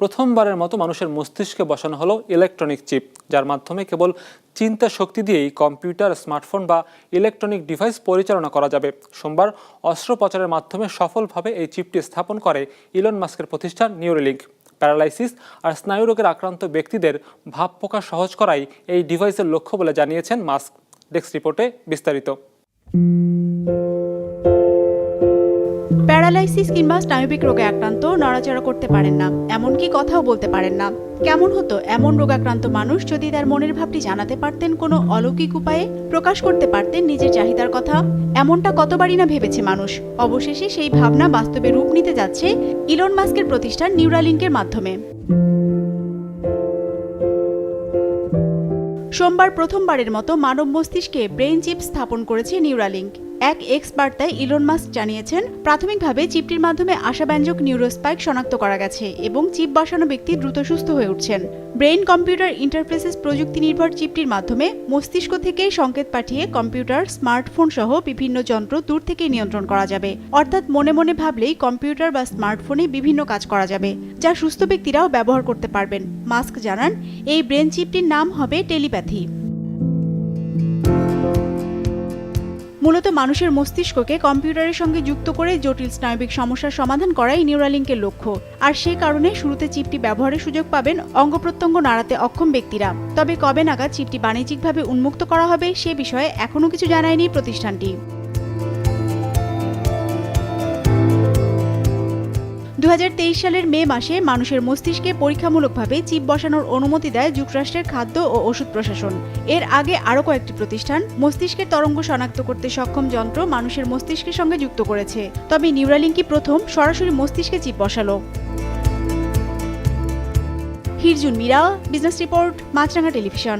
প্রথমবারের মতো মানুষের মস্তিষ্কে বসানো হলো ইলেকট্রনিক চিপ, যার মাধ্যমে কেবল চিন্তা শক্তি দিয়েই কম্পিউটার, স্মার্টফোন বা ইলেকট্রনিক ডিভাইস পরিচালনা করা যাবে। সোমবার অস্ত্রোপচারের মাধ্যমে সফলভাবে এই চিপটি স্থাপন করে ইলন মাস্কের প্রতিষ্ঠান নিউরালিঙ্ক। প্যারালাইসিস আর স্নায়ুরোগের আক্রান্ত ব্যক্তিদের ভাব প্রকাশ সহজ করাই এই ডিভাইসের লক্ষ্য বলে জানিয়েছেন মাস্ক। ডেস্ক রিপোর্টে বিস্তারিত। প্যারালাইসিস কিংবা স্নায়বিক রোগে আক্রান্ত নড়াচড়া করতে পারেন না, এমনকি কথাও বলতে পারেন না। কেমন হতো এমন রোগাক্রান্ত মানুষ যদি তার মনের ভাবটি জানাতে পারতেন, কোনো অলৌকিক উপায়ে প্রকাশ করতে পারতেন নিজের চাহিদার কথা? এমনটা কতবারই না ভেবেছে মানুষ। অবশেষে সেই ভাবনা বাস্তবে রূপ নিতে যাচ্ছে ইলন মাস্কের প্রতিষ্ঠান নিউরালিঙ্কের মাধ্যমে। সোমবার প্রথমবারের মতো মানব মস্তিষ্কে ব্রেইন চিপ স্থাপন করেছে নিউরালিঙ্ক। এক এক্স বার্তায় ইলন মাস্ক জানিয়েছেন, প্রাথমিকভাবে চিপটির মাধ্যমে আশাব্যঞ্জক নিউরোস্পাইক শনাক্ত করা গেছে এবং চিপ বসানো ব্যক্তি দ্রুত সুস্থ হয়ে উঠছেন। ব্রেইন কম্পিউটার ইন্টারফেসেস প্রযুক্তি নির্ভর চিপটির মাধ্যমে মস্তিষ্ক থেকেই সংকেত পাঠিয়ে কম্পিউটার, স্মার্টফোন সহ বিভিন্ন যন্ত্র দূর থেকে নিয়ন্ত্রণ করা যাবে। অর্থাৎ মনে মনে ভাবলেই কম্পিউটার বা স্মার্টফোনে বিভিন্ন কাজ করা যাবে, যা সুস্থ ব্যক্তিরাও ব্যবহার করতে পারবেন। মাস্ক জানান, এই ব্রেন চিপটির নাম হবে টেলিপ্যাথি। মূলত মানুষের মস্তিষ্ককে কম্পিউটারের সঙ্গে যুক্ত করে জটিল স্নায়বিক সমস্যার সমাধান করাই নিউরালিঙ্কের লক্ষ্য। আর সে কারণে শুরুতে চিপটি ব্যবহারের সুযোগ পাবেন অঙ্গ প্রত্যঙ্গ নাড়াতে অক্ষম ব্যক্তিরা। তবে কবে নাগাদ চিপটি বাণিজ্যিকভাবে উন্মুক্ত করা হবে সে বিষয়ে এখনও কিছু জানায়নি প্রতিষ্ঠানটি। 2023 সালের মে মাসে মানুষের মস্তিষ্কে পরীক্ষামূলকভাবে চিপ বসানোর অনুমতি দেয় যুক্তরাষ্ট্রের খাদ্য ও ওষুধ প্রশাসন। এর আগে আরও কয়েকটি প্রতিষ্ঠান মস্তিষ্কের তরঙ্গ শনাক্ত করতে সক্ষম যন্ত্র মানুষের মস্তিষ্কের সঙ্গে যুক্ত করেছে। তবে নিউরালিঙ্কই প্রথম সরাসরি মস্তিষ্কে চিপ বসালো। হিরজুন মীরা, বিজনেস রিপোর্ট, মাছরাঙা টেলিভিশন।